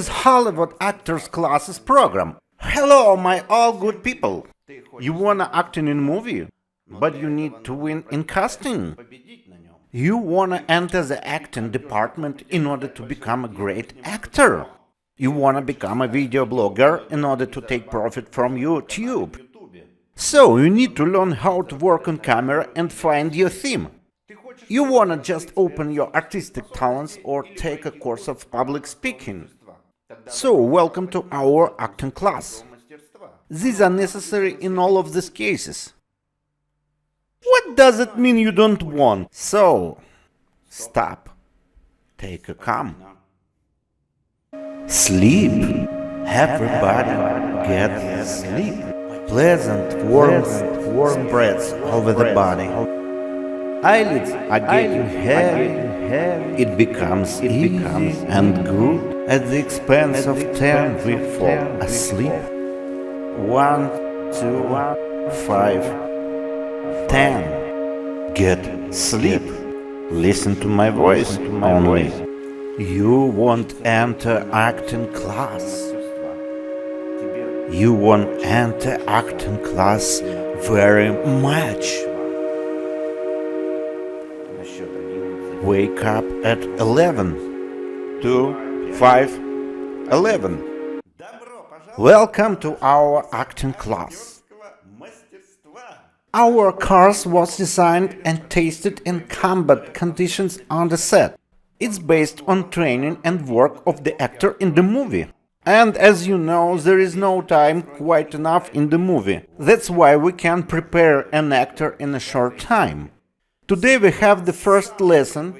is Hollywood Actors Classes program. Hello, my all good people. You wanna act in a movie, but you need to win in casting. You wanna enter the acting department in order to become a great actor. You wanna become a video blogger in order to take profit from YouTube. So you need to learn how to work on camera and find your theme. You wanna just open your artistic talents or take a course of public speaking. So welcome to our acting class. These are necessary in all of these cases. What does it mean you don't want? So, stop. Take a calm. Sleep. Everybody get sleep. Pleasant warmth spreads over the body. Eyelids are getting heavy. It becomes easy and good. At the expense of 10 we fall asleep. 1, 2, 5, 10. Get sleep. Listen to my voice only. You won't enter acting class. You won't enter acting class very much. Wake up at 11 to 5:11. Welcome to our acting class. Our course was designed and tested in combat conditions on the set. It's based on training and work of the actor in the movie. And as you know, there is no time quite enough in the movie. That's why we can prepare an actor in a short time. Today we have the first lesson.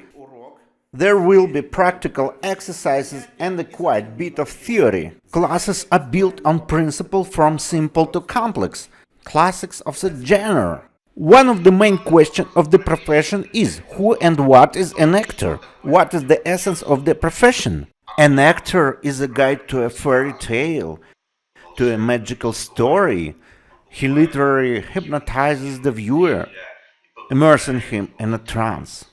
There will be practical exercises and a quite bit of theory. Classes are built on principle from simple to complex, classics of the genre. One of the main questions of the profession is who and what is an actor? What is the essence of the profession? An actor is a guide to a fairy tale, to a magical story. He literally hypnotizes the viewer, immersing him in a trance.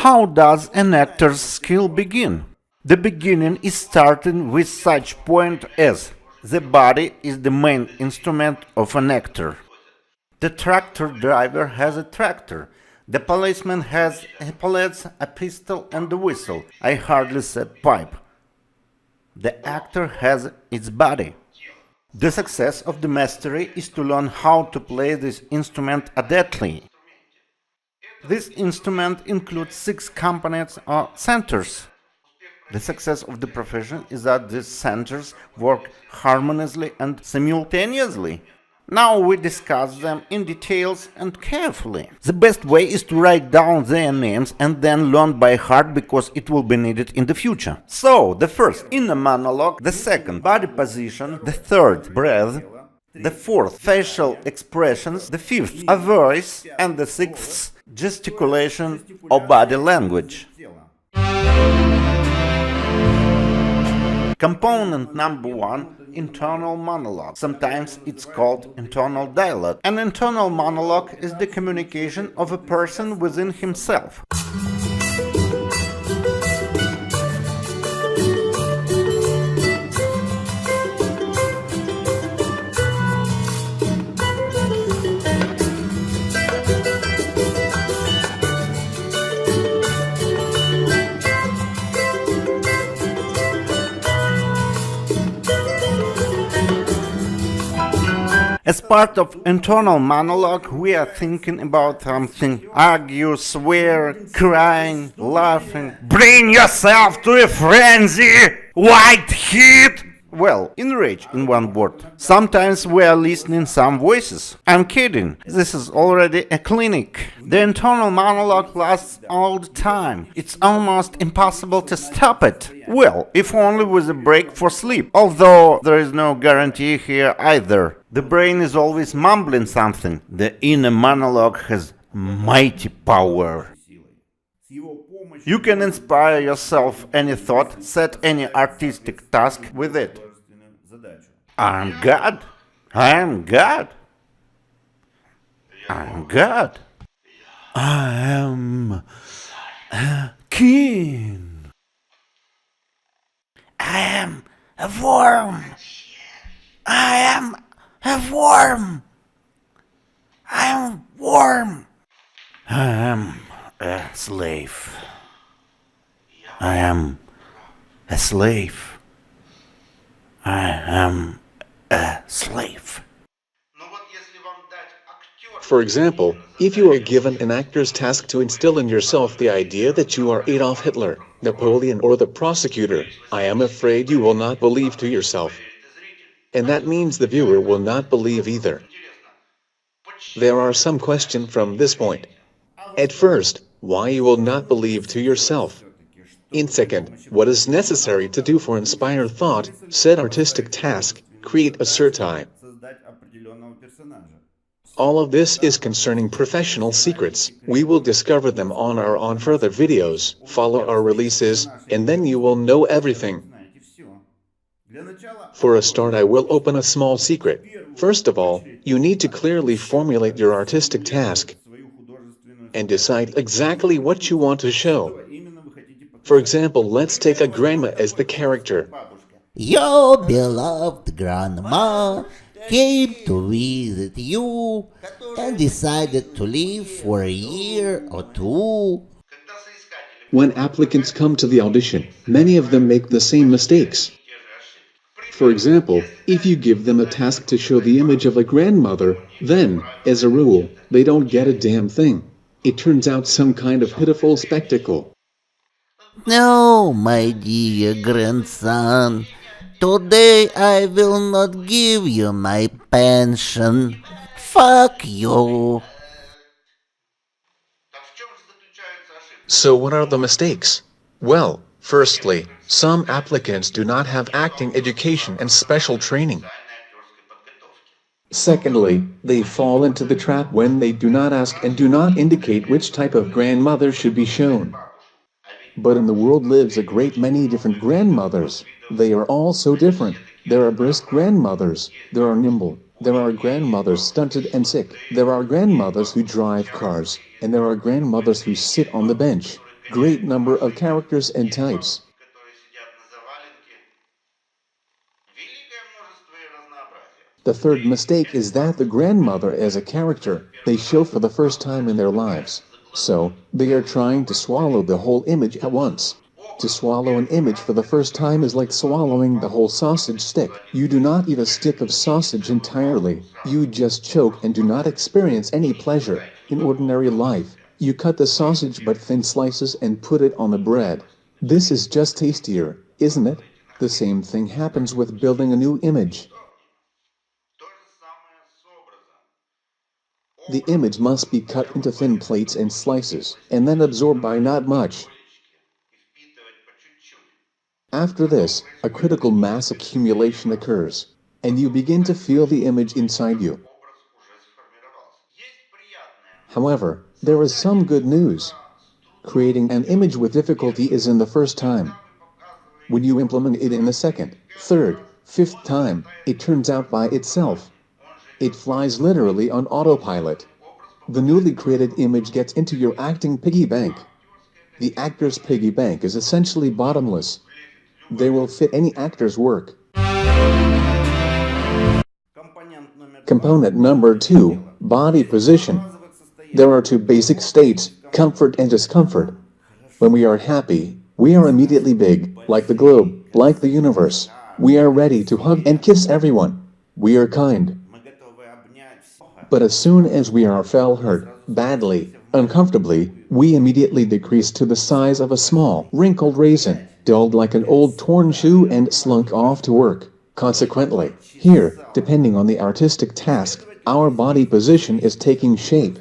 How does an actor's skill begin? The beginning is starting with such point as the body is the main instrument of an actor. The tractor driver has a tractor. The policeman has epaulets, a pistol and a whistle. I hardly said pipe. The actor has its body. The success of the mastery is to learn how to play this instrument adeptly. This instrument includes 6 components or centers. The success of the profession is that these centers work harmoniously and simultaneously. Now we discuss them in details and carefully. The best way is to write down their names and then learn by heart because it will be needed in the future. So, the first, inner monologue, the second, body position, the third, breath, the fourth, facial expressions, the fifth, a voice, and the sixth, gesticulation or body language. Component number 1, internal monologue. Sometimes it's called internal dialogue. An internal monologue is the communication of a person within himself. As part of internal monologue, we are thinking about something. Argue, swear, crying, laughing. Bring yourself to a frenzy! White heat! Well, enrage in one word. Sometimes we are listening some voices. I'm kidding. This is already a clinic. The internal monologue lasts all the time. It's almost impossible to stop it. Well, if only with a break for sleep. Although there is no guarantee here either. The brain is always mumbling something. The inner monologue has mighty power. You can inspire yourself any thought, set any artistic task with it. I'm God. I'm God. I'm God. I am a king. I am a worm. I am a worm. I am worm. I am a slave. I am a slave. I am a slave. For example, if you are given an actor's task to instill in yourself the idea that you are Adolf Hitler, Napoleon, or the prosecutor, I am afraid you will not believe to yourself. And that means the viewer will not believe either. There are some questions from this point. At first, why you will not believe to yourself. In second, what is necessary to do for inspire thought, set artistic task, create a certi. All of this is concerning professional secrets. We will discover them on our own further videos, follow our releases, and then you will know everything. For a start, I will open a small secret. First of all, you need to clearly formulate your artistic task and decide exactly what you want to show. For example, let's take a grandma as the character. Your beloved grandma came to visit you and decided to live for a year or two. When applicants come to the audition, many of them make the same mistakes. For example, if you give them a task to show the image of a grandmother, then, as a rule, they don't get a damn thing. It turns out some kind of pitiful spectacle. No, my dear grandson, today I will not give you my pension. Fuck you. So what are the mistakes? Well, firstly, some applicants do not have acting education and special training. Secondly, they fall into the trap when they do not ask and do not indicate which type of grandmother should be shown. But in the world lives a great many different grandmothers. They are all so different. There are brisk grandmothers, there are nimble, there are grandmothers stunted and sick, there are grandmothers who drive cars, and there are grandmothers who sit on the bench. Great number of characters and types. The third mistake is that the grandmother as a character, they show for the first time in their lives. So, they are trying to swallow the whole image at once. To swallow an image for the first time is like swallowing the whole sausage stick. You do not eat a stick of sausage entirely, you just choke and do not experience any pleasure. In ordinary life, you cut the sausage but thin slices and put it on the bread. This is just tastier, isn't it? The same thing happens with building a new image. The image must be cut into thin plates and slices, and then absorbed by not much. After this, a critical mass accumulation occurs, and you begin to feel the image inside you. However, there is some good news. Creating an image with difficulty is in the first time. When you implement it in the second, third, fifth time, it turns out by itself. It flies literally on autopilot. The newly created image gets into your acting piggy bank. The actor's piggy bank is essentially bottomless. They will fit any actor's work. Component number 2, body position. There are two basic states, comfort and discomfort. When we are happy, we are immediately big, like the globe, like the universe. We are ready to hug and kiss everyone. We are kind. But as soon as we are fell hurt, badly, uncomfortably, we immediately decrease to the size of a small, wrinkled raisin, dulled like an old torn shoe and slunk off to work. Consequently, here, depending on the artistic task, our body position is taking shape.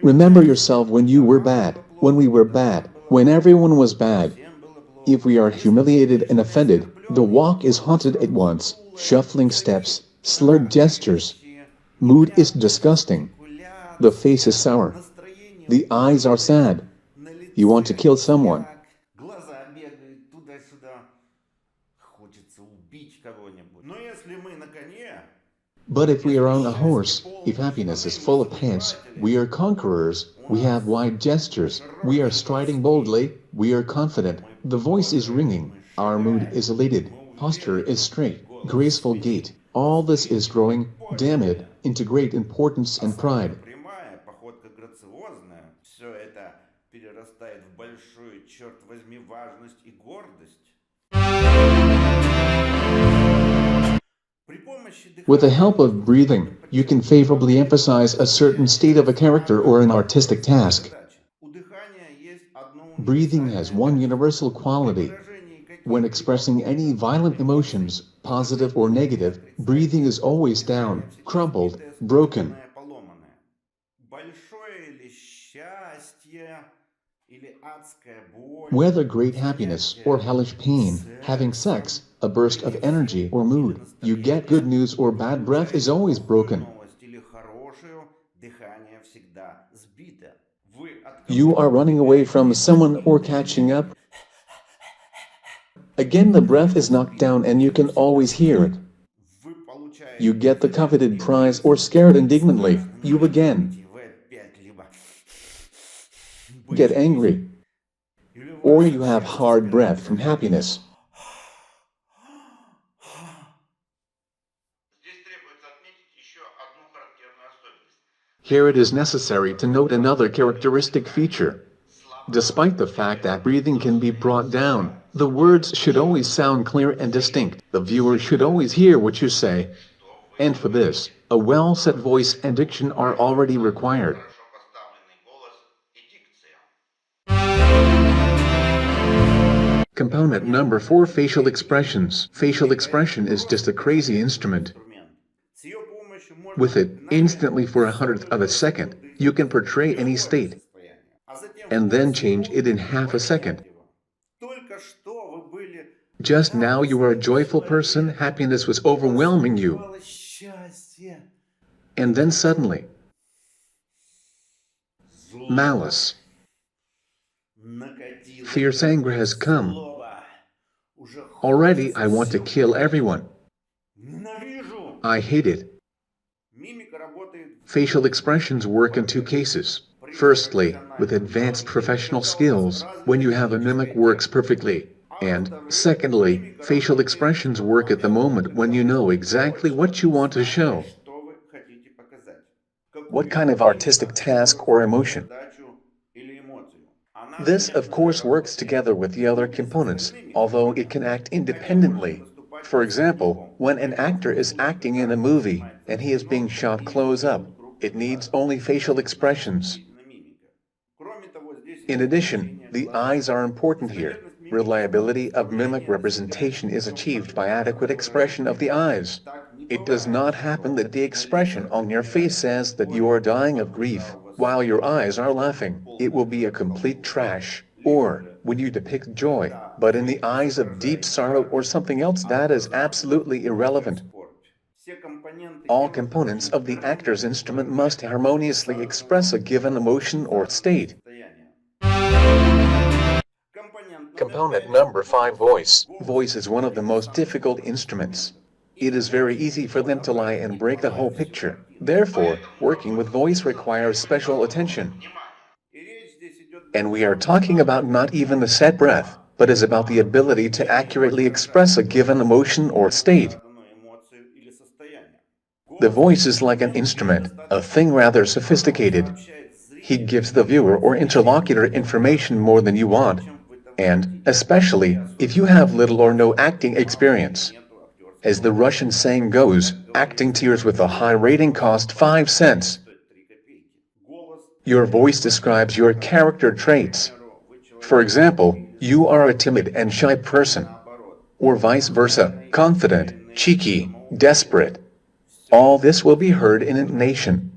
Remember yourself when you were bad, when we were bad, when everyone was bad. If we are humiliated and offended, the walk is haunted at once, shuffling steps, slurred gestures. Mood is disgusting. The face is sour. The eyes are sad. You want to kill someone. But if we are on a horse, if happiness is full of pants, we are conquerors, we have wide gestures, we are striding boldly, we are confident, the voice is ringing, our mood is elated, posture is straight, graceful gait, all this is growing, damn it, into great importance and pride. Прямая, походка грациозная. Все это перерастает в большую, черт возьми, важность и гордость. With the help of breathing, you can favorably emphasize a certain state of a character or an artistic task. Breathing has one universal quality. When expressing any violent emotions, positive or negative, breathing is always down, crumpled, broken. Whether great happiness or hellish pain, having sex, a burst of energy or mood, you get good news or bad breath is always broken. You are running away from someone or catching up. Again the breath is knocked down and you can always hear it. You get the coveted prize or scared indignantly, you again get angry. Or you have hard breath from happiness. Here it is necessary to note another characteristic feature. Despite the fact that breathing can be brought down, the words should always sound clear and distinct. The viewer should always hear what you say. And for this, a well-set voice and diction are already required. Component number 4, facial expressions. Facial expression is just a crazy instrument. With it, instantly for 1/100th of a second, you can portray any state, and then change it in half a second. Just now you were a joyful person, happiness was overwhelming you. And then suddenly, malice, fierce anger has come. Already I want to kill everyone. I hate it. Facial expressions work in two cases. Firstly, with advanced professional skills, when you have a mimic works perfectly. And, secondly, facial expressions work at the moment when you know exactly what you want to show. What kind of artistic task or emotion? This, of course, works together with the other components, although it can act independently. For example, when an actor is acting in a movie, and he is being shot close-up, it needs only facial expressions. In addition, the eyes are important here. Reliability of mimic representation is achieved by adequate expression of the eyes. It does not happen that the expression on your face says that you are dying of grief, while your eyes are laughing. It will be a complete trash. Or, when you depict joy, but in the eyes of deep sorrow or something else that is absolutely irrelevant. All components of the actor's instrument must harmoniously express a given emotion or state. Component number 5, voice. Voice is one of the most difficult instruments. It is very easy for them to lie and break the whole picture. Therefore, working with voice requires special attention. And we are talking about not even the set breath, but is about the ability to accurately express a given emotion or state. The voice is like an instrument, a thing rather sophisticated. He gives the viewer or interlocutor information more than you want. And, especially, if you have little or no acting experience. As the Russian saying goes, acting tears with a high rating cost 5 cents. Your voice describes your character traits. For example, you are a timid and shy person. Or vice versa, confident, cheeky, desperate. All this will be heard in intonation.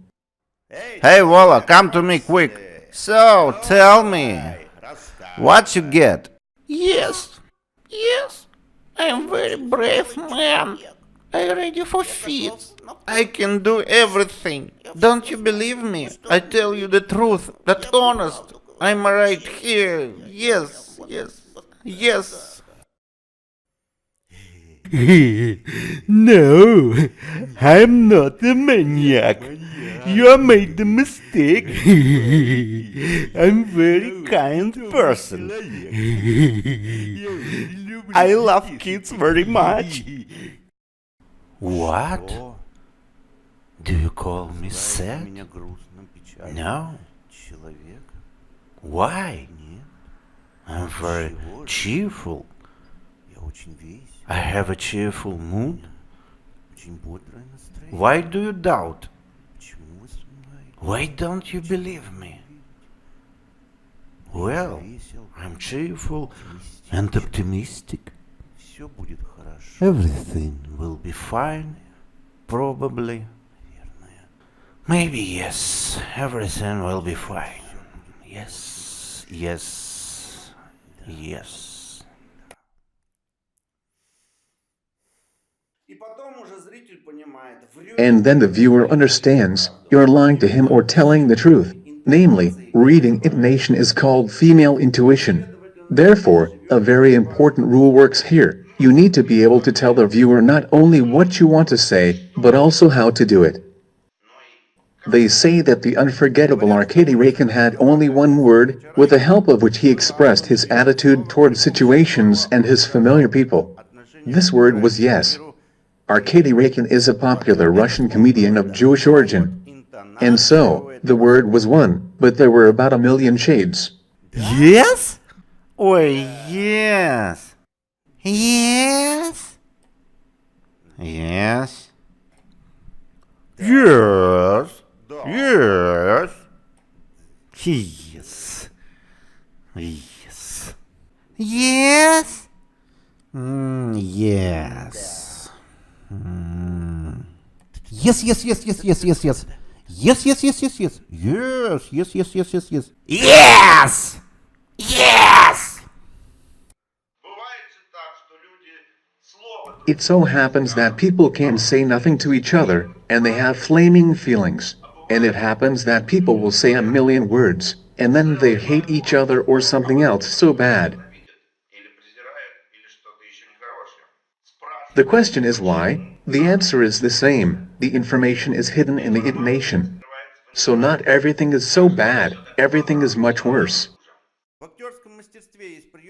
Hey Walla, come to me quick. So, tell me, what you get? Yes, yes, I'm very brave man. I'm ready for feats. I can do everything. Don't you believe me? I tell you the truth, that honest. I'm right here. Yes, yes, yes. No, I'm not a maniac. You made a mistake. I'm very kind person. I love kids very much. What? Do you call me sad? No. Why? I'm very cheerful. I have a cheerful mood. Why do you doubt? Why don't you believe me? Well, I'm cheerful and optimistic. Everything will be fine, probably. Maybe yes, everything will be fine. Yes, yes, yes. And then the viewer understands you're lying to him or telling the truth. Namely, reading intonation is called female intuition. Therefore, a very important rule works here. You need to be able to tell the viewer not only what you want to say, but also how to do it. They say that the unforgettable H.A.C. had only one word, with the help of which he expressed his attitude toward situations and his familiar people. This word was yes. H.A.C. is a popular Russian comedian of Jewish origin. And so, the word was one, but there were about 1,000,000 shades. Yes? Oh, yes. Yes? Yes. Yes. Yes. Yes. Yes. Yes. Yes. Yes, yes, yes, yes, yes, yes, yes. Yes, yes, yes, yes, yes. Yes, yes, yes, yes, yes, yes. Yes! Yes! It so happens that people can't say nothing to each other, and they have flaming feelings. And it happens that people will say 1,000,000 words, and then they hate each other or something else so bad. The question is why? The answer is the same. The information is hidden in the intonation. So not everything is so bad, everything is much worse.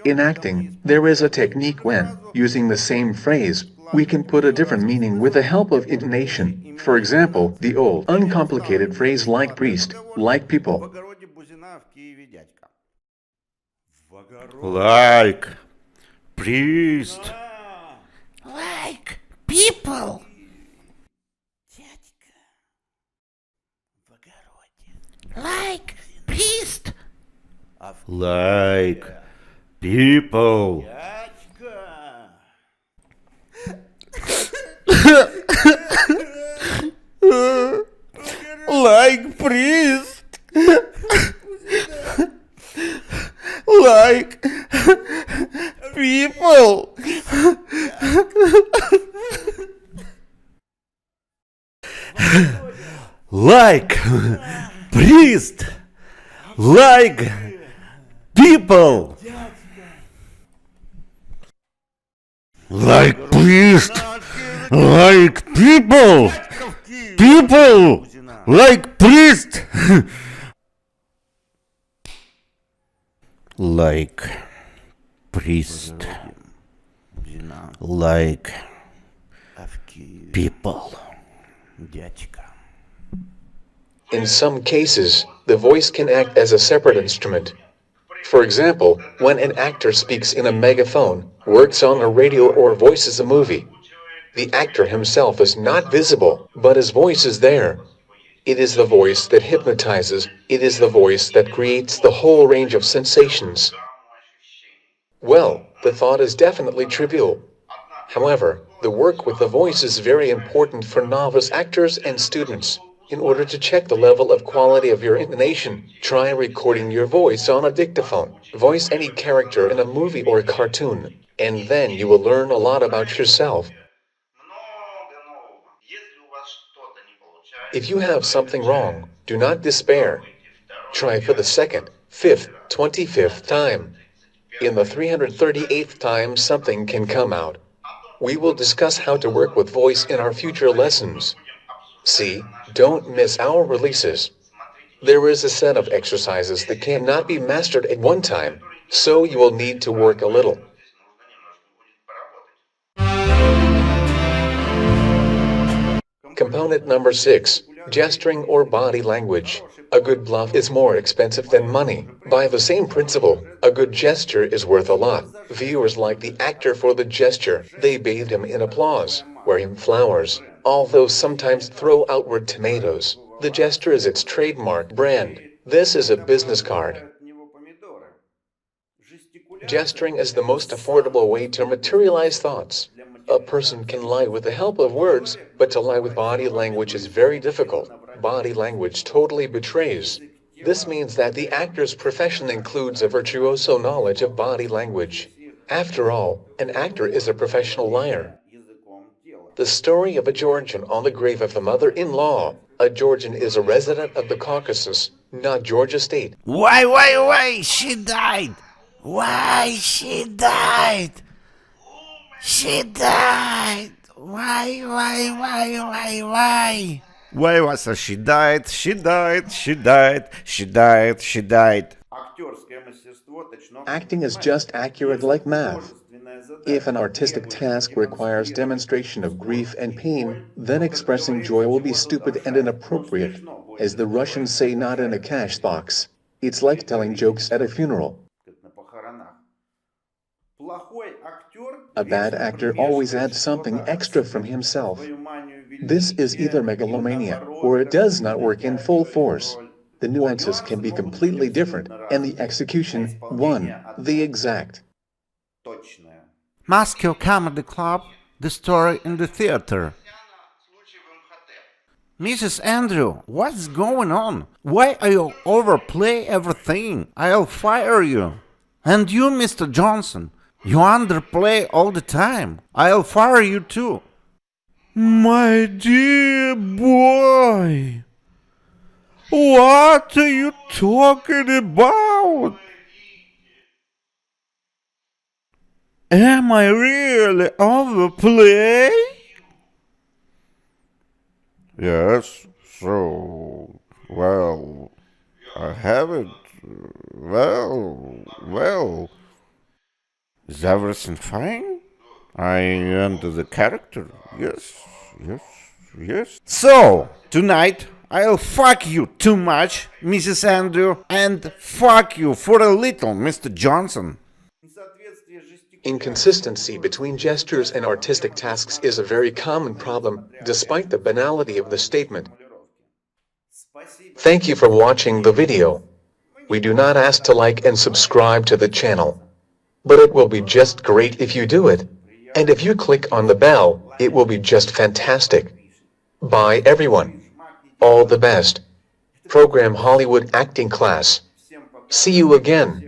In acting, there is a technique when, using the same phrase, we can put a different meaning with the help of intonation. For example, the old, uncomplicated phrase like priest, like people. Like priest. Like people. Like priest. Like people. Like priest. Like people. Like priest. Like people. Like priest. Like people. People. Like priest. Like priest. Like people. In some cases, the voice can act as a separate instrument. For example, when an actor speaks in a megaphone, works on a radio or voices a movie, the actor himself is not visible, but his voice is there. It is the voice that hypnotizes, it is the voice that creates the whole range of sensations. Well, the thought is definitely trivial. However, the work with the voice is very important for novice actors and students. In order to check the level of quality of your intonation, try recording your voice on a dictaphone. Voice any character in a movie or a cartoon, and then you will learn a lot about yourself. If you have something wrong, do not despair. Try for the second, fifth, 25th time. In the 338th time something can come out. We will discuss how to work with voice in our future lessons. See, don't miss our releases. There is a set of exercises that cannot be mastered at one time, so you will need to work a little. Component number 6. Gesturing or body language. A good bluff is more expensive than money. By the same principle, a good gesture is worth a lot. Viewers like the actor for the gesture. They bathe him in applause, wear him flowers, although sometimes throw outward tomatoes. The gesture is its trademark brand. This is a business card. Gesturing is the most affordable way to materialize thoughts. A person can lie with the help of words, but to lie with body language is very difficult. Body language totally betrays. This means that the actor's profession includes a virtuoso knowledge of body language. After all, an actor is a professional liar. The story of a Georgian on the grave of the mother-in-law. A Georgian is a resident of the Caucasus, not Georgia State. Why, she died? Why she died? She died. Why? Why was her? She died, she died, she died, she died, she died. Acting is just accurate like math. If an artistic task requires demonstration of grief and pain, then expressing joy will be stupid and inappropriate. As the Russians say, not in a cash box. It's like telling jokes at a funeral. A bad actor always adds something extra from himself. This is either megalomania, or it does not work in full force. The nuances can be completely different, and the execution, one, the exact. Moscow Comedy Club, the story in the theater. Mrs. Andrew, what's going on? Why are you overplay everything? I'll fire you. And you, Mr. Johnson, you underplay all the time. I'll fire you too. My dear boy, what are you talking about? Am I really overplay? Yes, so, well, I have it. Well. Is everything fine? I enter the character. Yes. So, tonight, I'll fuck you too much, Mrs. Andrew, and fuck you for a little, Mr. Johnson. Inconsistency between gestures and artistic tasks is a very common problem, despite the banality of the statement. Thank you for watching the video. We do not ask to like and subscribe to the channel. But it will be just great if you do it. And if you click on the bell, it will be just fantastic. Bye everyone. All the best. Program Hollywood Acting Class. See you again.